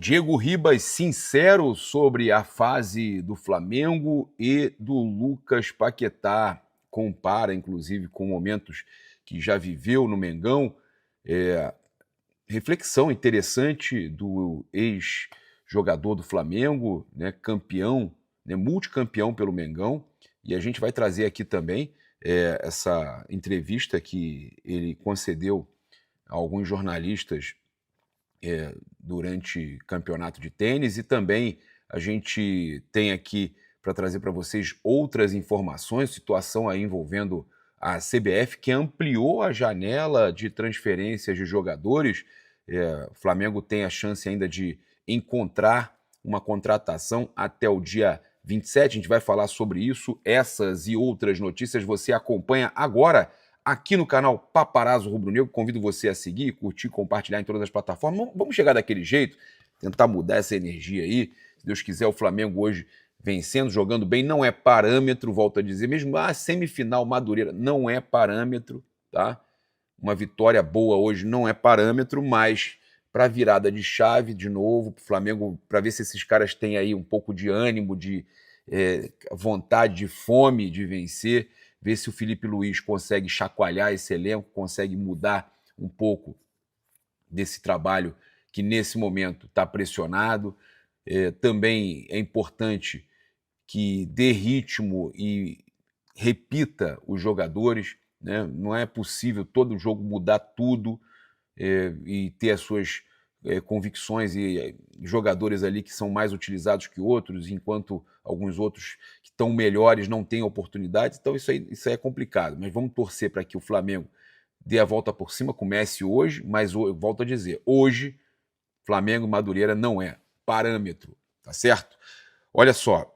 Diego Ribas sincero sobre a fase do Flamengo e do Lucas Paquetá. Compara, inclusive, com momentos que já viveu no Mengão. Reflexão interessante do ex-jogador do Flamengo, né, campeão, né, multicampeão pelo Mengão. E a gente vai trazer aqui também essa entrevista que ele concedeu a alguns jornalistas durante campeonato de tênis, e também a gente tem aqui para trazer para vocês outras informações, situação aí envolvendo a CBF, que ampliou a janela de transferências de jogadores. O Flamengo tem a chance ainda de encontrar uma contratação até o dia 27. A gente vai falar sobre isso, essas e outras notícias você acompanha agora aqui no canal Paparazzo Rubro Negro. Convido você a seguir, curtir, compartilhar em todas as plataformas. Vamos chegar daquele jeito, tentar mudar essa energia aí. Se Deus quiser, o Flamengo hoje vencendo, jogando bem, não é parâmetro, volto a dizer, mesmo semifinal Madureira não é parâmetro, tá? Uma vitória boa hoje não é parâmetro, mas para virada de chave de novo, para o Flamengo, para ver se esses caras têm aí um pouco de ânimo, de vontade, de fome de vencer, ver se o Felipe Luiz consegue chacoalhar esse elenco, consegue mudar um pouco desse trabalho que nesse momento está pressionado. Também é importante que dê ritmo e repita os jogadores, né? Não é possível todo jogo mudar tudo e ter as suas convicções e jogadores ali que são mais utilizados que outros, enquanto alguns outros que estão melhores não têm oportunidades. Então isso aí é complicado, mas vamos torcer para que o Flamengo dê a volta por cima, comece hoje, mas eu volto a dizer, hoje Flamengo e Madureira não é parâmetro, tá certo? Olha só,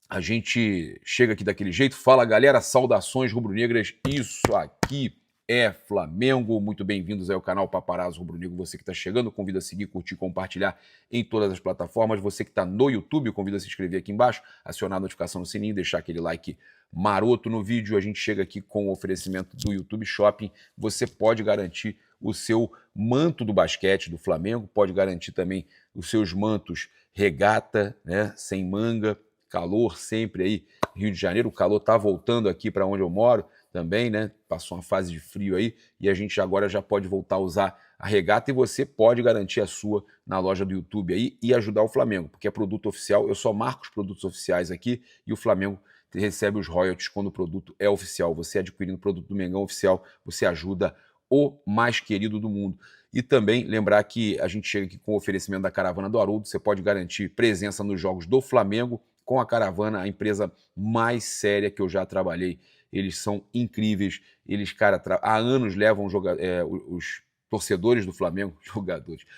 a gente chega aqui daquele jeito. Fala, galera, saudações rubro-negras, isso aqui é Flamengo. Muito bem-vindos aí ao canal Paparazzo Rubro Negro. Você que está chegando, convido a seguir, curtir, compartilhar em todas as plataformas. Você que está no YouTube, convido a se inscrever aqui embaixo, acionar a notificação no sininho, deixar aquele like maroto no vídeo. A gente chega aqui com o oferecimento do YouTube Shopping. Você pode garantir o seu manto do basquete do Flamengo, pode garantir também os seus mantos regata, né, sem manga. Calor sempre aí, Rio de Janeiro, o calor está voltando aqui para onde eu moro também, né? Passou uma fase de frio aí e a gente agora já pode voltar a usar a regata, e você pode garantir a sua na loja do YouTube aí e ajudar o Flamengo, porque é produto oficial. Eu só marco os produtos oficiais aqui e o Flamengo recebe os royalties quando o produto é oficial. Você adquirindo o produto do Mengão oficial, você ajuda o mais querido do mundo. E também lembrar que a gente chega aqui com o oferecimento da Caravana do Haroldo. Você pode garantir presença nos jogos do Flamengo com a Caravana, a empresa mais séria que eu já trabalhei. Eles são incríveis. Eles, cara, há anos levam os torcedores do Flamengo,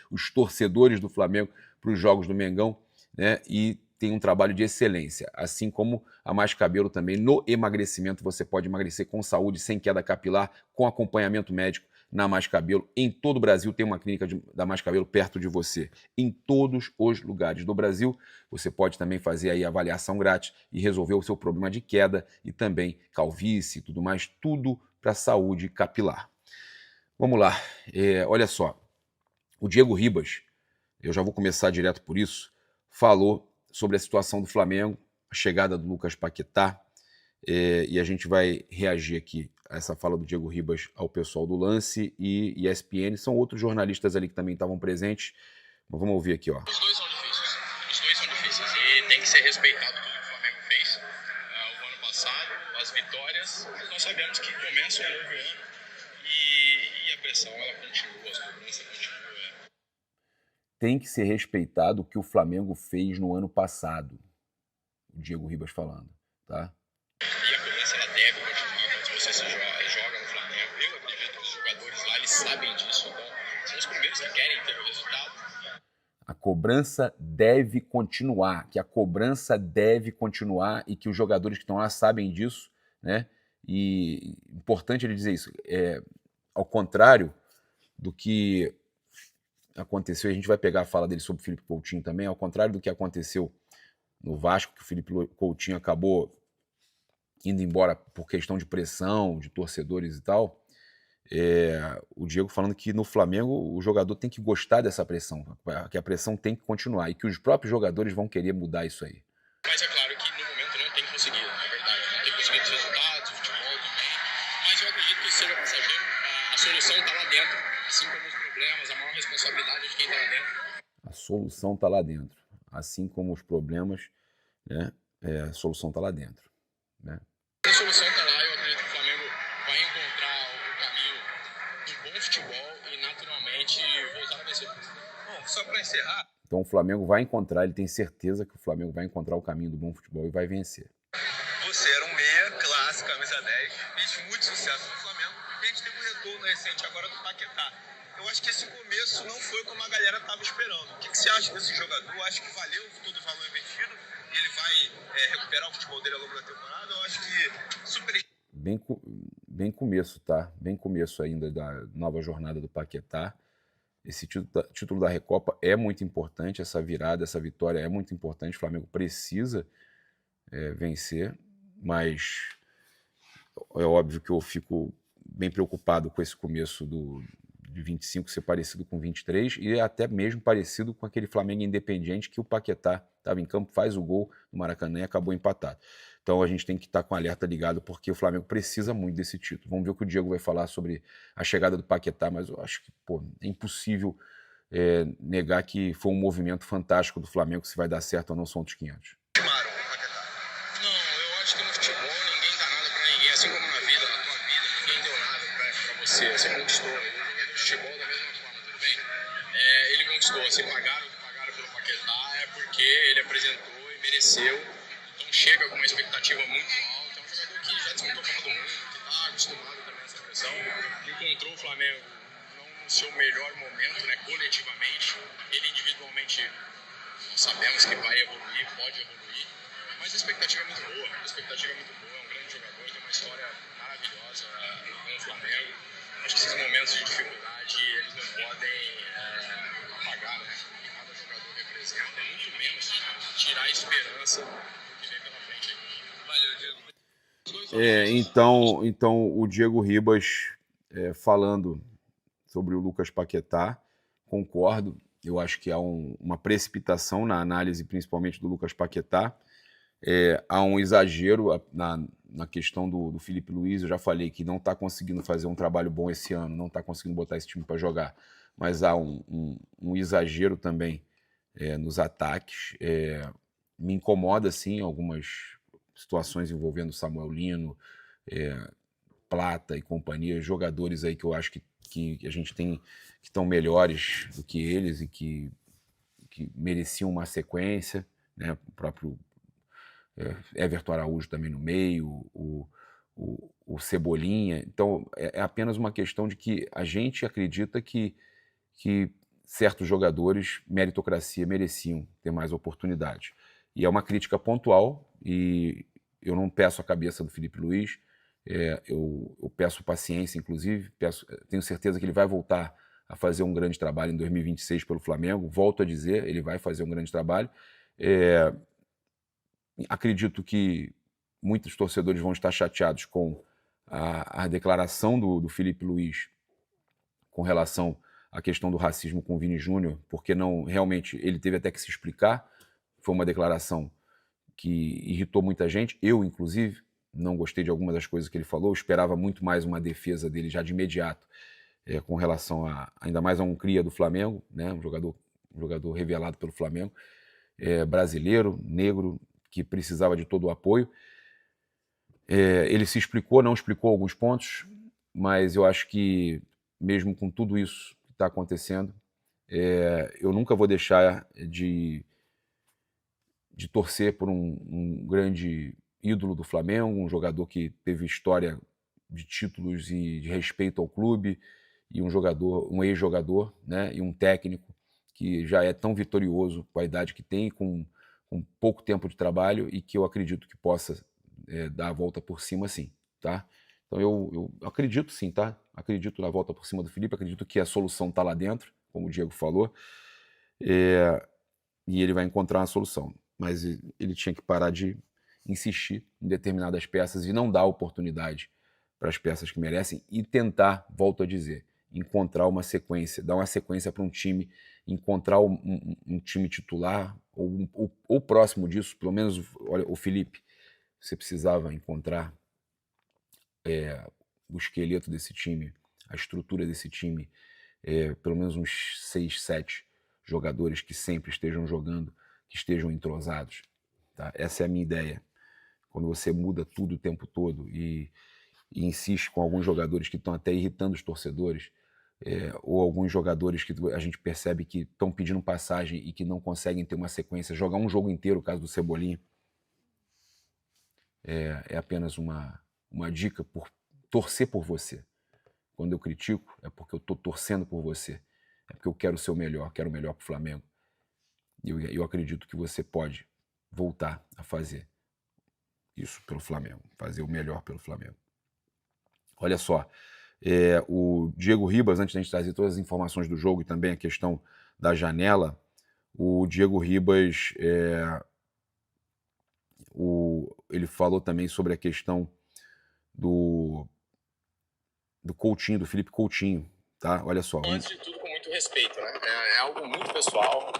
os torcedores do Flamengo para os jogos do Mengão, né? E tem um trabalho de excelência. Assim como a Mais Cabelo também, no emagrecimento, você pode emagrecer com saúde, sem queda capilar, com acompanhamento médico na Mais Cabelo. Em todo o Brasil tem uma clínica da Mais Cabelo perto de você. Em todos os lugares do Brasil, você pode também fazer aí a avaliação grátis e resolver o seu problema de queda e também calvície e tudo mais, tudo para saúde capilar. Vamos lá, olha só, o Diego Ribas, eu já vou começar direto por isso, falou sobre a situação do Flamengo, a chegada do Lucas Paquetá, e a gente vai reagir aqui a essa fala do Diego Ribas ao pessoal do Lance e ESPN. São outros jornalistas ali que também estavam presentes, mas vamos ouvir aqui, ó. Os dois são difíceis e tem que ser respeitado tudo que o Flamengo fez o ano passado, as vitórias. Nós sabemos que começa um novo ano e a pressão ela continua, as cobranças continuam. Tem que ser respeitado o que o Flamengo fez no ano passado, o Diego Ribas falando, tá? E a cobrança ela deve continuar quando você joga no Flamengo. Eu acredito que os jogadores lá eles sabem disso, então são os primeiros que querem ter o resultado. A cobrança deve continuar, que a cobrança deve continuar e que os jogadores que estão lá sabem disso, né? E importante ele dizer isso, ao contrário do que aconteceu, a gente vai pegar a fala dele sobre o Felipe Coutinho também, ao contrário do que aconteceu no Vasco, que o Felipe Coutinho acabou indo embora por questão de pressão, de torcedores e tal, o Diego falando que no Flamengo o jogador tem que gostar dessa pressão, que a pressão tem que continuar e que os próprios jogadores vão querer mudar isso aí. Mas é claro que no momento não tem conseguido, é verdade. Não tem conseguido os resultados, o futebol também. Mas eu acredito que isso seja passageiro. A solução está lá dentro, assim como os problemas, a maior responsabilidade é de quem está lá dentro. A solução está lá dentro, assim como os problemas, né? A solução está lá dentro, né? A solução está lá, eu acredito que o Flamengo vai encontrar o caminho do bom futebol e naturalmente voltar a vencer. Bom, só para encerrar. Então o Flamengo vai encontrar, ele tem certeza que o Flamengo vai encontrar o caminho do bom futebol e vai vencer. Você era um meia, clássico, camisa 10, fez muito sucesso no Flamengo e a gente teve um retorno recente agora do Paquetá. Eu acho que esse começo não foi como a galera estava esperando. O que você acha desse jogador? Eu acho que valeu todo o valor investido e ele vai recuperar o futebol dele ao longo da temporada? Eu acho que super... Bem começo, tá? Bem começo ainda da nova jornada do Paquetá. Esse título da Recopa é muito importante, essa virada, essa vitória é muito importante. O Flamengo precisa vencer, mas é óbvio que eu fico bem preocupado com esse começo de 25 ser parecido com 23 e até mesmo parecido com aquele Flamengo Independiente que o Paquetá estava em campo, faz o gol no Maracanã e acabou empatado. Então a gente tem que estar com o alerta ligado porque o Flamengo precisa muito desse título. Vamos ver o que o Diego vai falar sobre a chegada do Paquetá, mas eu acho que é impossível negar que foi um movimento fantástico do Flamengo, se vai dar certo ou não são outros 500. Não, eu acho que no futebol ninguém dá nada pra ninguém, assim como na vida, na tua vida, ninguém deu nada pra você, você conquistou. Eu joguei no futebol da mesma forma, tudo bem. Ele conquistou, se pagaram o que pagaram pelo Paquetá é porque ele apresentou e mereceu, então chega com uma expectativa muito alta, é um jogador que já disputou a Copa do Mundo, que tá acostumado também a essa pressão, encontrou o Flamengo não no seu melhor momento, né, coletivamente, ele individualmente nós sabemos que vai evoluir, pode evoluir, mas a expectativa é muito boa, é um grande jogador, tem uma história maravilhosa com o Flamengo. Acho que esses momentos de dificuldade, eles não podem apagar, né, o que cada jogador representa, e muito menos tirar a esperança do que vem pela frente aqui. Valeu, Diego. Então o Diego Ribas falando sobre o Lucas Paquetá, concordo. Eu acho que há uma precipitação na análise, principalmente do Lucas Paquetá. Há um exagero na questão do Filipe Luiz. Eu já falei que não está conseguindo fazer um trabalho bom esse ano, não está conseguindo botar esse time para jogar, mas há um exagero também nos ataques. Me incomoda, sim, algumas situações envolvendo Samuel Lino, Plata e companhia, jogadores aí que eu acho que a gente tem que estão melhores do que eles e que mereciam uma sequência, né? O próprio Everton Araújo também no meio, o Cebolinha. Então é apenas uma questão de que a gente acredita que certos jogadores, meritocracia, mereciam ter mais oportunidade. E é uma crítica pontual e eu não peço a cabeça do Filipe Luiz. Eu peço paciência, inclusive, tenho certeza que ele vai voltar a fazer um grande trabalho em 2026 pelo Flamengo. Volto a dizer, ele vai fazer um grande trabalho. Acredito que muitos torcedores vão estar chateados com a declaração do Filipe Luiz com relação à questão do racismo com o Vini Júnior, porque não realmente ele teve até que se explicar. Foi uma declaração que irritou muita gente, eu inclusive. Não gostei de algumas das coisas que ele falou, esperava muito mais uma defesa dele já de imediato, com relação ainda mais a um cria do Flamengo, né? um jogador revelado pelo Flamengo, brasileiro, negro, que precisava de todo o apoio. Ele se explicou, não explicou alguns pontos, mas eu acho que mesmo com tudo isso que está acontecendo, eu nunca vou deixar de torcer por um grande ídolo do Flamengo, um jogador que teve história de títulos e de respeito ao clube, e um ex-jogador, né, e um técnico que já é tão vitorioso com a idade que tem, com pouco tempo de trabalho, e que eu acredito que possa dar a volta por cima, sim, tá? Então eu acredito sim, tá? Acredito na volta por cima do Felipe, acredito que a solução está lá dentro, como o Diego falou, e ele vai encontrar uma solução. Mas ele tinha que parar de insistir em determinadas peças e não dar oportunidade para as peças que merecem e tentar, volto a dizer, encontrar uma sequência, dar uma sequência para um time, encontrar um time titular ou próximo disso, pelo menos, olha, o Felipe, você precisava encontrar o esqueleto desse time, a estrutura desse time, pelo menos uns 6, 7 jogadores que sempre estejam jogando, que estejam entrosados. Tá? Essa é a minha ideia. Quando você muda tudo o tempo todo e insiste com alguns jogadores que estão até irritando os torcedores, ou alguns jogadores que a gente percebe que estão pedindo passagem e que não conseguem ter uma sequência, jogar um jogo inteiro, o caso do Cebolinha, é apenas uma dica por torcer por você. Quando eu critico, é porque eu estou torcendo por você. É porque eu quero ser o melhor, quero o melhor para o Flamengo. E eu acredito que você pode voltar a fazer isso pelo Flamengo, fazer o melhor pelo Flamengo. Olha só, o Diego Ribas, antes de a gente trazer todas as informações do jogo e também a questão da janela, o Diego Ribas, ele falou também sobre a questão do Coutinho, do Felipe Coutinho, tá? Olha só. Antes de tudo, com muito respeito, né? É algo muito pessoal.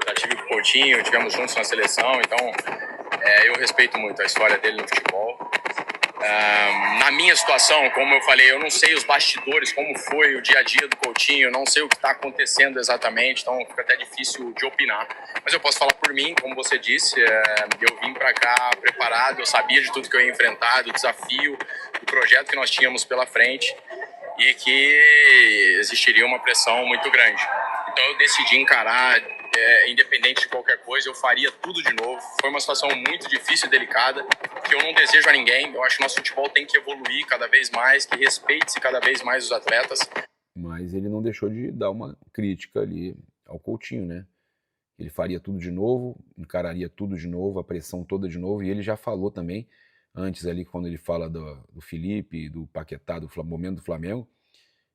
Já tive com o Coutinho, tivemos juntos na seleção, então eu respeito muito a história dele no futebol. Na minha situação, como eu falei, eu não sei os bastidores, como foi o dia a dia do Coutinho, eu não sei o que está acontecendo exatamente, então fica até difícil de opinar. Mas eu posso falar por mim, como você disse, eu vim para cá preparado, eu sabia de tudo que eu ia enfrentar, do desafio, do projeto que nós tínhamos pela frente e que existiria uma pressão muito grande. Então eu decidi encarar, independente de qualquer coisa, eu faria tudo de novo. Foi uma situação muito difícil e delicada, que eu não desejo a ninguém. Eu acho que nosso futebol tem que evoluir cada vez mais, que respeite-se cada vez mais os atletas. Mas ele não deixou de dar uma crítica ali ao Coutinho, né? Ele faria tudo de novo, encararia tudo de novo, a pressão toda de novo, e ele já falou também, antes ali, quando ele fala do Felipe, do Paquetá, do momento do Flamengo,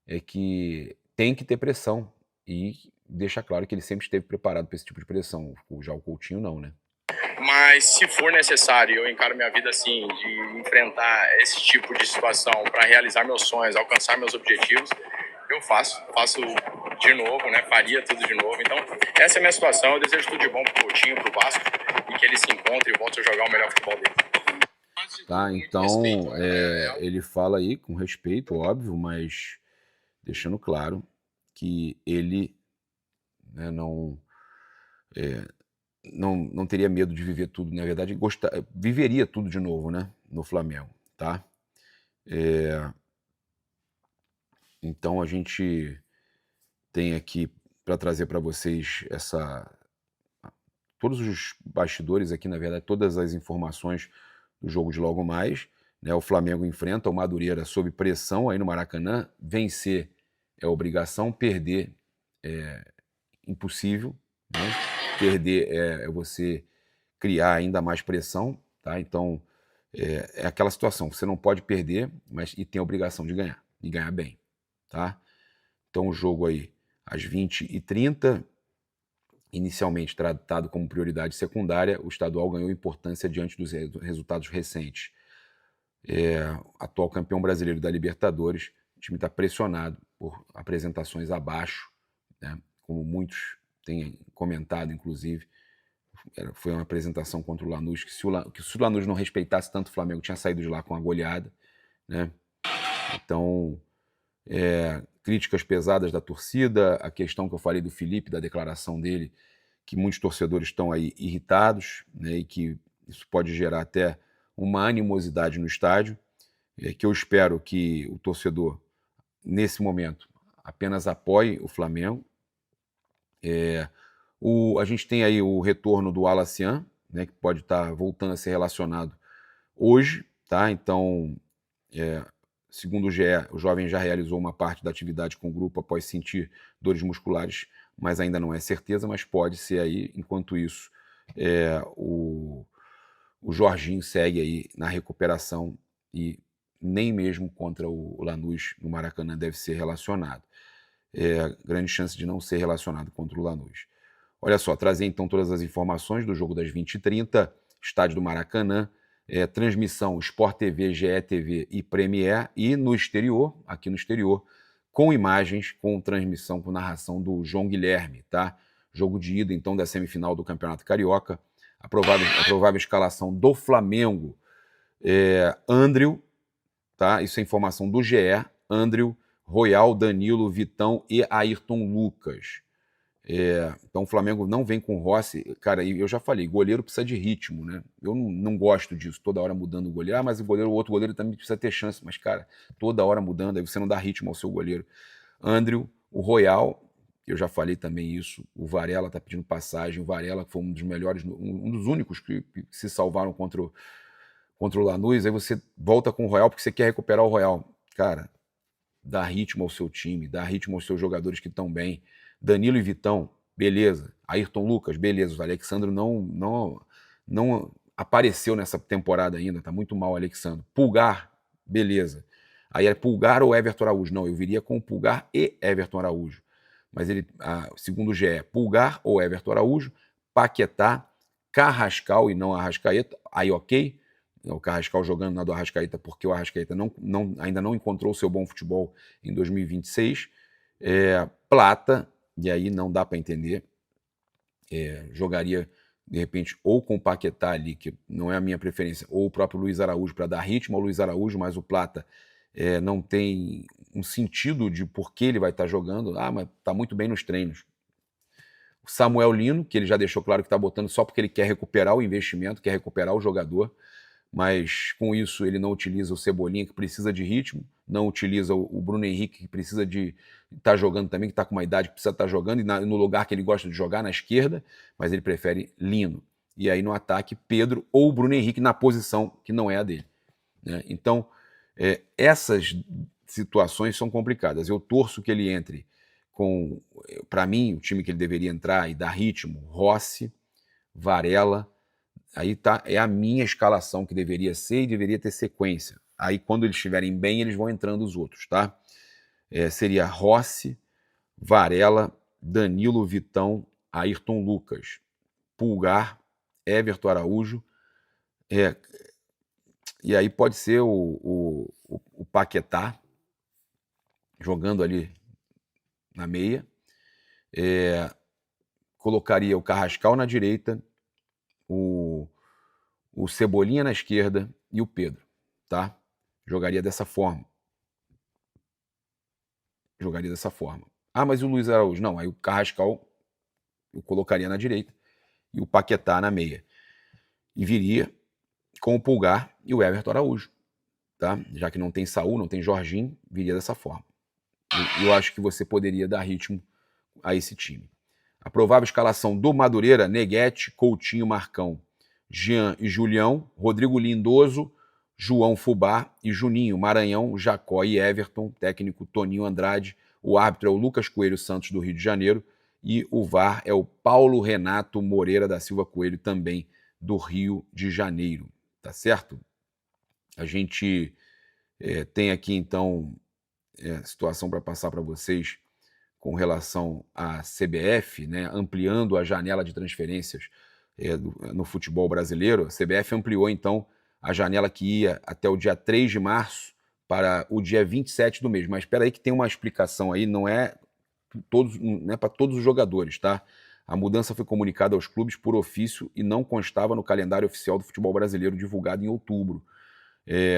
é que tem que ter pressão, e deixa claro que ele sempre esteve preparado para esse tipo de pressão. Já o Coutinho não, né? Mas se for necessário, eu encaro minha vida assim, de enfrentar esse tipo de situação para realizar meus sonhos, alcançar meus objetivos, eu faço de novo, né? Faria tudo de novo. Então, essa é a minha situação. Eu desejo tudo de bom pro Coutinho, pro Vasco, e que ele se encontre e volte a jogar o melhor futebol dele. Tá, então, ele fala aí com respeito, óbvio, mas deixando claro que ele, né, não teria medo de viver tudo, na verdade, viveria tudo de novo, né, no Flamengo, tá? Então a gente tem aqui para trazer para vocês todos os bastidores aqui, na verdade, todas as informações do jogo de logo mais, né? O Flamengo enfrenta o Madureira sob pressão aí no Maracanã. Vencer é obrigação, perder é impossível, né? Perder é você criar ainda mais pressão, tá? Então é aquela situação, você não pode perder, mas e tem a obrigação de ganhar, e ganhar bem, tá? Então o jogo aí às 20h30, inicialmente tratado como prioridade secundária, o estadual ganhou importância diante dos resultados recentes. Atual campeão brasileiro da Libertadores, o time está pressionado por apresentações abaixo, né? Como muitos têm comentado, inclusive. Foi uma apresentação contra o Lanús, que se o Lanús não respeitasse tanto o Flamengo, tinha saído de lá com a goleada, né? Então, críticas pesadas da torcida, a questão que eu falei do Felipe, da declaração dele, que muitos torcedores estão aí irritados, né, e que isso pode gerar até uma animosidade no estádio, que eu espero que o torcedor, nesse momento, apenas apoie o Flamengo. A gente tem aí o retorno do Alacian, né, que pode estar voltando a ser relacionado hoje, tá? Então, segundo o GE, o jovem já realizou uma parte da atividade com o grupo após sentir dores musculares, mas ainda não é certeza, mas pode ser aí. Enquanto isso, o Jorginho segue aí na recuperação e nem mesmo contra o Lanús no Maracanã deve ser relacionado. Grande chance de não ser relacionado contra o Lanús. Olha só, trazer então todas as informações do jogo das 20h30, estádio do Maracanã, transmissão Sport TV, GE TV e Premiere, e no exterior, aqui no exterior, com imagens, com transmissão, com narração do João Guilherme, tá? Jogo de ida, então, da semifinal do Campeonato Carioca. A provável escalação do Flamengo, Andrew, tá? Isso é informação do GE, Andrew, Royal, Danilo, Vitão e Ayrton Lucas. Então o Flamengo não vem com Rossi. Cara, eu já falei, goleiro precisa de ritmo, né? Eu não gosto disso, toda hora mudando o goleiro. Ah, mas o outro goleiro também precisa ter chance. Mas, cara, toda hora mudando, aí você não dá ritmo ao seu goleiro. Andrew, o Royal, eu já falei também isso, o Varela tá pedindo passagem, o Varela que foi um dos melhores, um dos únicos que se salvaram contra o Lanús, aí você volta com o Royal porque você quer recuperar o Royal. Cara, dá ritmo ao seu time, dá ritmo aos seus jogadores que estão bem. Danilo e Vitão, beleza. Ayrton Lucas, beleza. O Alexandre não apareceu nessa temporada ainda, tá muito mal o Alexandre. Pulgar, beleza. Aí é Pulgar ou Everton Araújo? Não, eu viria com Pulgar e Everton Araújo. Mas ele, segundo o GE, Pulgar ou Everton Araújo, Paquetá, Carrascal e não Arrascaeta, aí ok. O Carrascal jogando na do Arrascaeta, porque o Arrascaeta ainda não encontrou o seu bom futebol em 2026. Plata, e aí não dá para entender. Jogaria, de repente, ou com o Paquetá ali, que não é a minha preferência, ou o próprio Luiz Araújo, para dar ritmo ao Luiz Araújo, mas o Plata não tem um sentido de por que ele vai estar jogando. Mas está muito bem nos treinos. O Samuel Lino, que ele já deixou claro que está botando só porque ele quer recuperar o investimento, quer recuperar o jogador, mas com isso ele não utiliza o Cebolinha, que precisa de ritmo, não utiliza o Bruno Henrique, que precisa de estar jogando também, que está com uma idade que precisa estar jogando, e no lugar que ele gosta de jogar, na esquerda, mas ele prefere Lino. E aí no ataque, Pedro ou Bruno Henrique na posição que não é a dele, né? Então, essas situações são complicadas. Eu torço que ele entre com, para mim, o time que ele deveria entrar e dar ritmo, Rossi, Varela. Aí tá, é a minha escalação que deveria ser e deveria ter sequência. Aí quando eles estiverem bem, eles vão entrando os outros, tá? Seria Rossi, Varela, Danilo, Vitão, Ayrton Lucas, Pulgar, Everton Araújo, e aí pode ser o Paquetá jogando ali na meia, colocaria o Carrascal na direita, o Cebolinha na esquerda e o Pedro, tá? Jogaria dessa forma. Mas o Luiz Araújo? Não, aí o Carrascal eu colocaria na direita e o Paquetá na meia. E viria com o Pulgar e o Everton Araújo, tá? Já que não tem Saúl, não tem Jorginho, viria dessa forma. Eu acho que você poderia dar ritmo a esse time. A provável escalação do Madureira: Neguete, Coutinho, Marcão, Jean e Julião, Rodrigo Lindoso, João Fubá e Juninho, Maranhão, Jacó e Everton, técnico Toninho Andrade, o árbitro é o Lucas Coelho Santos do Rio de Janeiro e o VAR é o Paulo Renato Moreira da Silva Coelho, também do Rio de Janeiro, tá certo? A gente tem aqui então situação para passar para vocês com relação à CBF, né, ampliando a janela de transferências no futebol brasileiro. A CBF ampliou, então, a janela que ia até o dia 3 de março para o dia 27 do mês. Mas espera aí que tem uma explicação aí, não é para todos os jogadores, tá? A mudança foi comunicada aos clubes por ofício e não constava no calendário oficial do futebol brasileiro divulgado em outubro.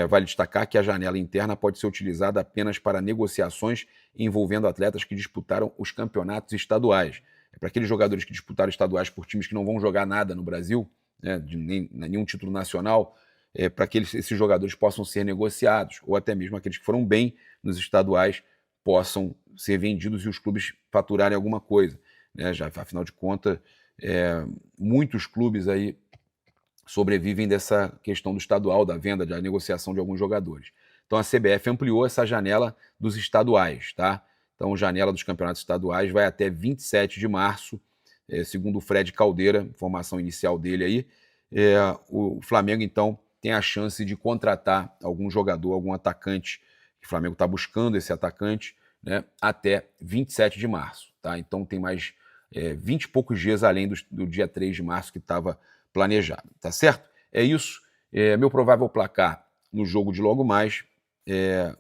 Vale destacar que a janela interna pode ser utilizada apenas para negociações envolvendo atletas que disputaram os campeonatos estaduais. Para aqueles jogadores que disputaram estaduais por times que não vão jogar nada no Brasil, né, nenhum título nacional, para que esses jogadores possam ser negociados, ou até mesmo aqueles que foram bem nos estaduais possam ser vendidos e os clubes faturarem alguma coisa, né? Já, afinal de contas, muitos clubes aí sobrevivem dessa questão do estadual, da venda, da negociação de alguns jogadores. Então a CBF ampliou essa janela dos estaduais, tá? Então a janela dos campeonatos estaduais vai até 27 de março, segundo o Fred Caldeira, informação inicial dele aí. O Flamengo, então, tem a chance de contratar algum jogador, algum atacante, que o Flamengo está buscando esse atacante, né, até 27 de março, tá? Então tem mais 20 e poucos dias além do dia 3 de março que estava planejado, tá certo? É isso. Meu provável placar no jogo de logo mais é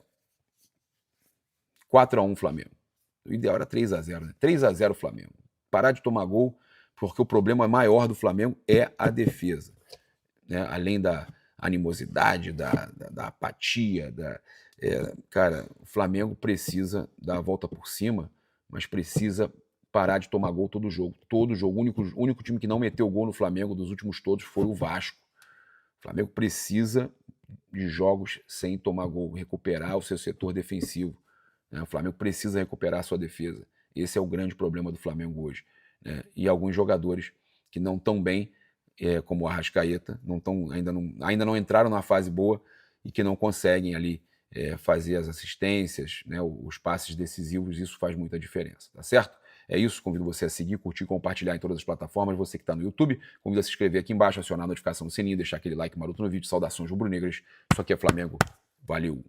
4-1 Flamengo. O ideal era 3-0, né? 3-0 Flamengo. Parar de tomar gol, porque o problema maior do Flamengo é a defesa. Né? Além da animosidade, da apatia. Cara, o Flamengo precisa dar a volta por cima, mas precisa parar de tomar gol todo jogo. Todo jogo. O único time que não meteu gol no Flamengo dos últimos todos foi o Vasco. O Flamengo precisa de jogos sem tomar gol, recuperar o seu setor defensivo. Né? O Flamengo precisa recuperar a sua defesa. Esse é o grande problema do Flamengo hoje. Né? E alguns jogadores que não estão bem, como o Arrascaeta, ainda não entraram na fase boa e que não conseguem ali fazer as assistências, né? Os passes decisivos, isso faz muita diferença, tá certo? É isso, convido você a seguir, curtir, compartilhar em todas as plataformas. Você que está no YouTube, convido a se inscrever aqui embaixo, acionar a notificação do sininho, deixar aquele like maroto no vídeo. Saudações rubro-negras. Isso aqui é Flamengo. Valeu!